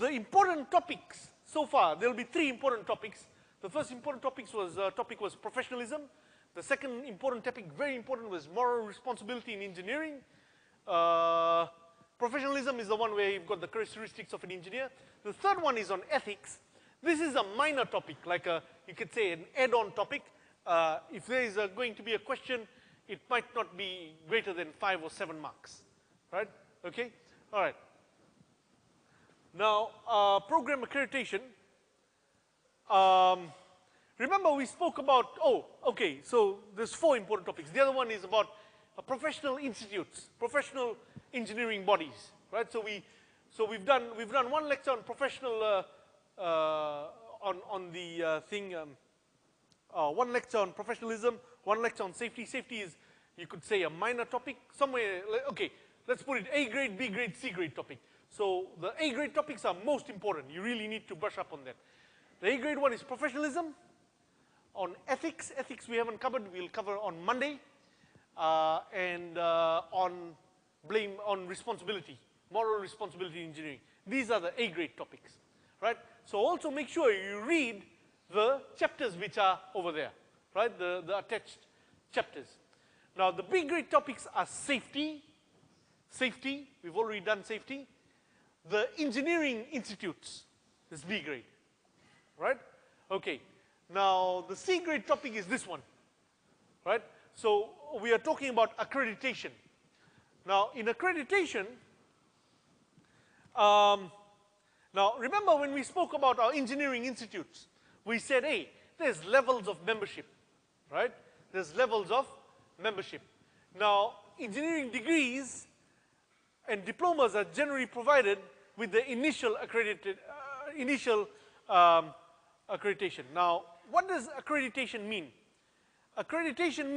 the important topics so far, there will be 3 important topics. The first important topic was professionalism. The second important topic, very important, was moral responsibility in engineering. Professionalism is the one where you've got the characteristics of an engineer. The third one is on ethics. This is a minor topic, like you could say an add-on topic. If there is going to be a question, it might not be greater than 5 or 7 marks, right? Okay, all right. Now, program accreditation. Remember we spoke about, okay, so there's 4 important topics. The other one is about professional institutes, professional engineering bodies, right? So we've done 1 lecture on professional, on the thing, 1 lecture on professionalism, 1 lecture on safety. Safety is, you could say, a minor topic. Somewhere, okay, let's put it A grade, B grade, C grade topic. So the A grade topics are most important. You really need to brush up on that. The A grade one is professionalism. On ethics, we haven't covered, we'll cover on Monday. And on responsibility, moral responsibility in engineering. These are the A grade topics, right? So also make sure you read the chapters which are over there, right? The attached chapters. Now the B grade topics are safety, we've already done safety. The engineering institutes is B grade, right? Okay, now the C grade topic is this one, right? So we are talking about accreditation. Now in accreditation, now remember when we spoke about our engineering institutes, we said, hey, there's levels of membership, right? There's levels of membership. Now engineering degrees and diplomas are generally provided with the initial accreditation. Now what does accreditation mean? Accreditation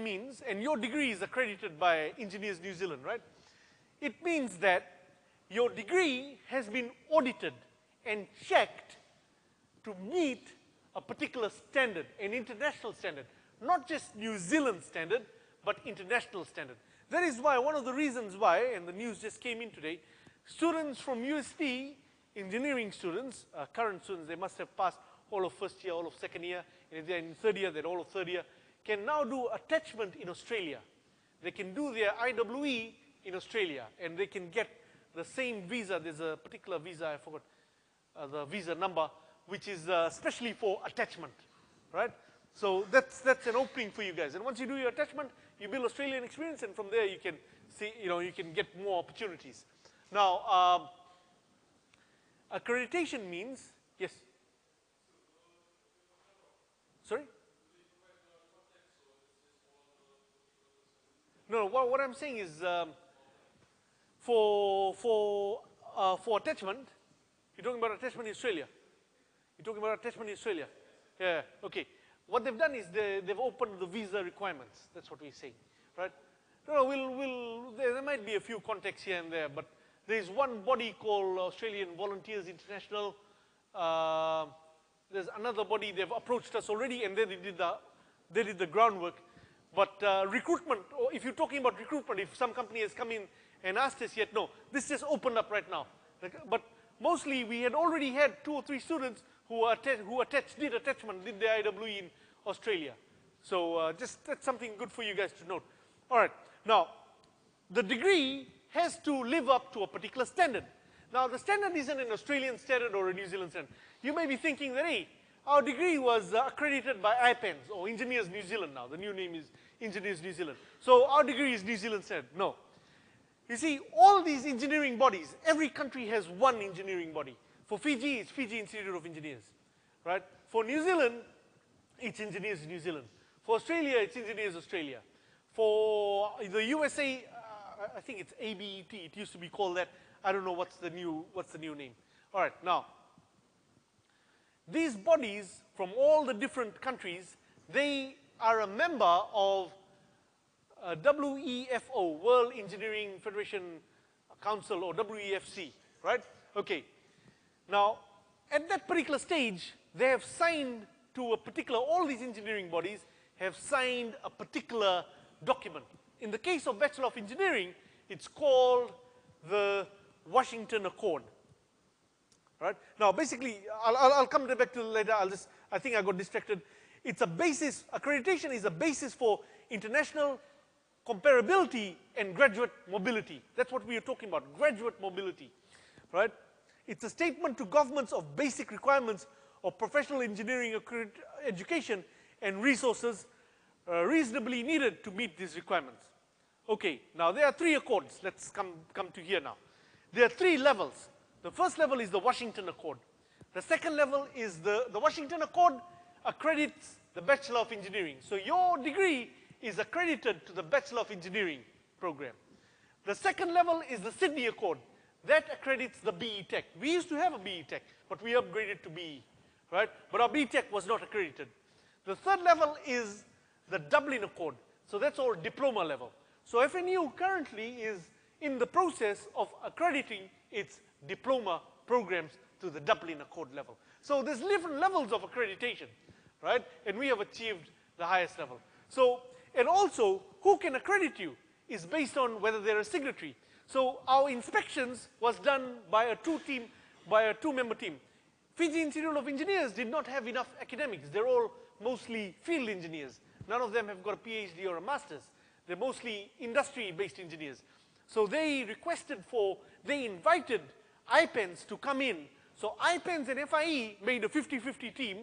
means, and your degree is accredited by Engineers New Zealand, right? It means that your degree has been audited and checked to meet a particular standard, an international standard. Not just New Zealand standard, but international standard. That is why, one of the reasons why, and the news just came in today, students from UST, engineering students, current students, they must have passed all of first year, all of second year, and if they're in third year, they're all of third year, can now do attachment in Australia. They can do their IWE in Australia, and they can get the same visa. There's a particular visa, I forgot the visa number, which is specially for attachment, right? So that's an opening for you guys. And once you do your attachment, you build Australian experience, and from there you can see, you can get more opportunities. Now, accreditation means, yes? Sorry? No, what I'm saying is, for attachment, you're talking about attachment in Australia. You're talking about attachment in Australia. Yeah, okay. What they've done is they've opened the visa requirements. That's what we're saying, right? No, there might be a few contacts here and there, but there's one body called Australian Volunteers International. There's another body, they've approached us already, and they did the groundwork. But recruitment, or if you're talking about recruitment, if some company has come in and asked us yet, no, this just opened up right now. But mostly we had already had 2 or 3 students who did attachment, did their IWE in Australia. So just that's something good for you guys to note. All right, now the degree has to live up to a particular standard. Now the standard isn't an Australian standard or a New Zealand standard. You may be thinking that, hey, our degree was accredited by IPENS or Engineers New Zealand now. The new name is Engineers New Zealand. So our degree is New Zealand standard. No. You see, all these engineering bodies, every country has one engineering body. For Fiji, it's Fiji Institute of Engineers, right? For New Zealand, it's Engineers New Zealand. For Australia, it's Engineers Australia. For the USA, I think it's ABET. It used to be called that. I don't know what's the new name. All right, now, these bodies from all the different countries, they are a member of WEFO, World Engineering Federation Council, or WEFC, right? Okay. Now, at that particular stage, they have signed to a particular, all these engineering bodies have signed a particular document. In the case of Bachelor of Engineering, it's called the Washington Accord. Right? Now, basically, I'll come back to it later. I think I got distracted. It's a basis, accreditation is a basis for international comparability and graduate mobility. That's what we are talking about, graduate mobility, right? It's a statement to governments of basic requirements of professional engineering education and resources reasonably needed to meet these requirements. Okay, now there are 3 accords. Let's come to here now. There are 3 levels. The first level is the Washington Accord. The second level is the Washington Accord accredits the Bachelor of Engineering. So your degree is accredited to the Bachelor of Engineering program. The second level is the Sydney Accord. That accredits the BE Tech. We used to have a BE Tech, but we upgraded to BE, right? But our BE Tech was not accredited. The third level is the Dublin Accord. So that's all diploma level. So FNU currently is in the process of accrediting its diploma programs to the Dublin Accord level. So there's different levels of accreditation, right? And we have achieved the highest level. So, and also, who can accredit you is based on whether they're a signatory. So our inspections was done by a two-member team. Fiji Institute of Engineers did not have enough academics. They're all mostly field engineers. None of them have got a PhD or a master's. They're mostly industry-based engineers. So they invited IPENS to come in. So IPENS and FIE made a 50-50 team,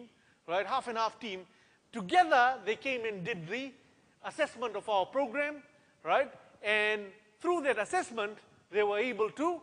right, half and half team. Together, they came and did the assessment of our program, right? And through that assessment, they were able to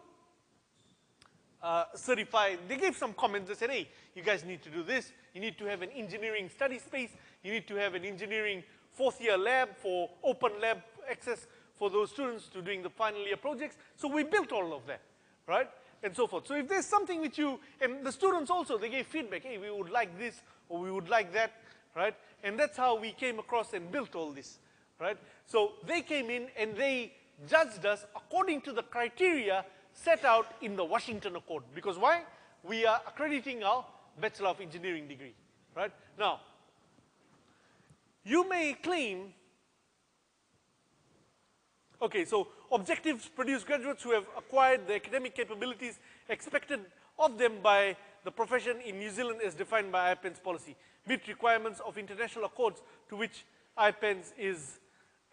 certify. They gave some comments. They said, hey, you guys need to do this. You need to have an engineering study space. You need to have an engineering 4th-year lab for open lab access for those students to doing the final year projects. So we built all of that, right? And so forth. So if there's something which you, and the students also, they gave feedback, hey, we would like this or we would like that, right? And that's how we came across and built all this, right? So they came in and they judged us according to the criteria set out in the Washington Accord. Because why? We are accrediting our Bachelor of Engineering degree, right? Now, you may claim, okay, so objectives produce graduates who have acquired the academic capabilities expected of them by the profession in New Zealand as defined by IPENS policy, meet requirements of international accords to which IPENS is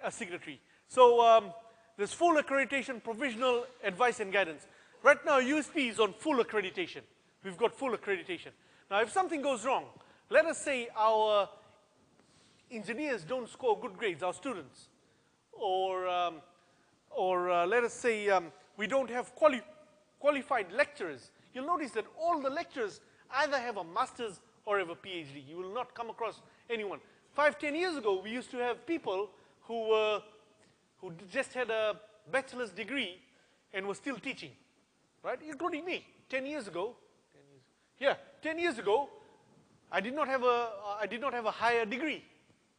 a signatory. So there's full accreditation, provisional advice and guidance. Right now, USP is on full accreditation. We've got full accreditation. Now, if something goes wrong, let us say our engineers don't score good grades, our students, or let us say we don't have qualified lecturers. You'll notice that all the lecturers either have a master's or have a PhD. You will not come across anyone. 5-10 years ago, we used to have people who just had a bachelor's degree and were still teaching, right? Including me. 10 years ago, 10 years ago, I did not have a higher degree,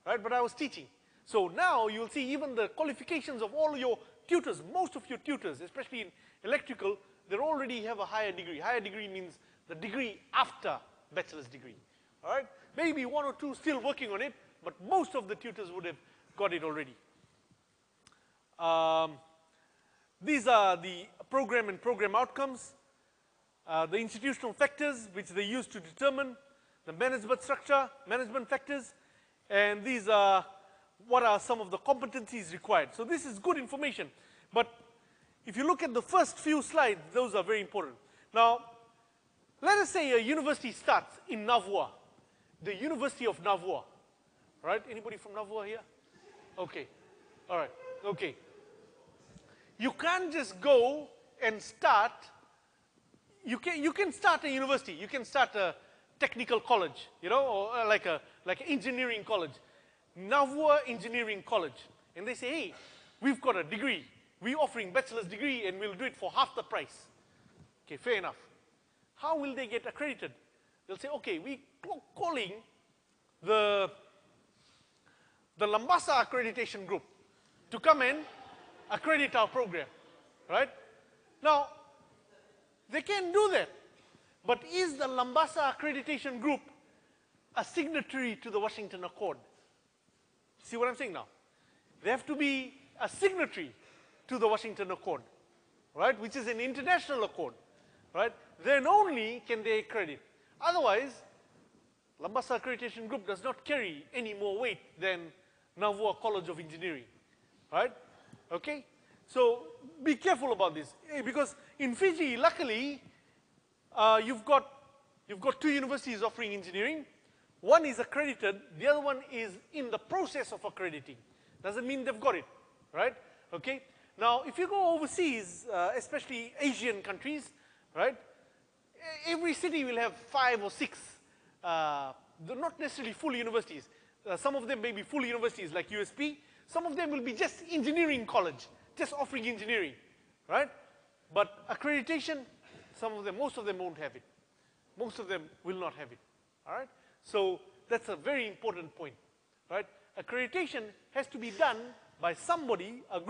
right? But I was teaching. So now you'll see even the qualifications of all your tutors, most of your tutors, especially in electrical, they already have a higher degree. Higher degree means the degree after bachelor's degree, all right? Maybe 1 or 2 still working on it, but most of the tutors would have got it already. These are the program and program outcomes, the institutional factors which they use to determine the management structure, management factors, and these are what are some of the competencies required. So this is good information, but if you look at the first few slides, those are very important. Now, let us say a university starts in Navua, the University of Navua, right? Anybody from Navua here? Okay, all right, okay. You can't just go and start, you can start a university, you can start a technical college, you know, or like an engineering college. Navua Engineering College. And they say, hey, we've got a degree. We're offering bachelor's degree and we'll do it for half the price. Okay, fair enough. How will they get accredited? They'll say, okay, we're calling the Lambasa Accreditation Group to come and accredit our program, right? Now, they can do that. But is the Lambasa Accreditation Group a signatory to the Washington Accord? See what I'm saying now? They have to be a signatory to the Washington Accord, right, which is an international accord, right, then only can they accredit. Otherwise, Labasa Accreditation Group does not carry any more weight than Navua College of Engineering, right? Okay? So be careful about this, because in Fiji, luckily, you've got 2 universities offering engineering. One is accredited, the other one is in the process of accrediting. Doesn't mean they've got it, right? Okay? Now, if you go overseas, especially Asian countries, right, every city will have 5 or 6, they're not necessarily full universities. Some of them may be full universities like USP. Some of them will be just engineering college, just offering engineering, right? But accreditation, some of them, most of them won't have it. Most of them will not have it, all right? So that's a very important point, right? Accreditation has to be done by somebody, a group.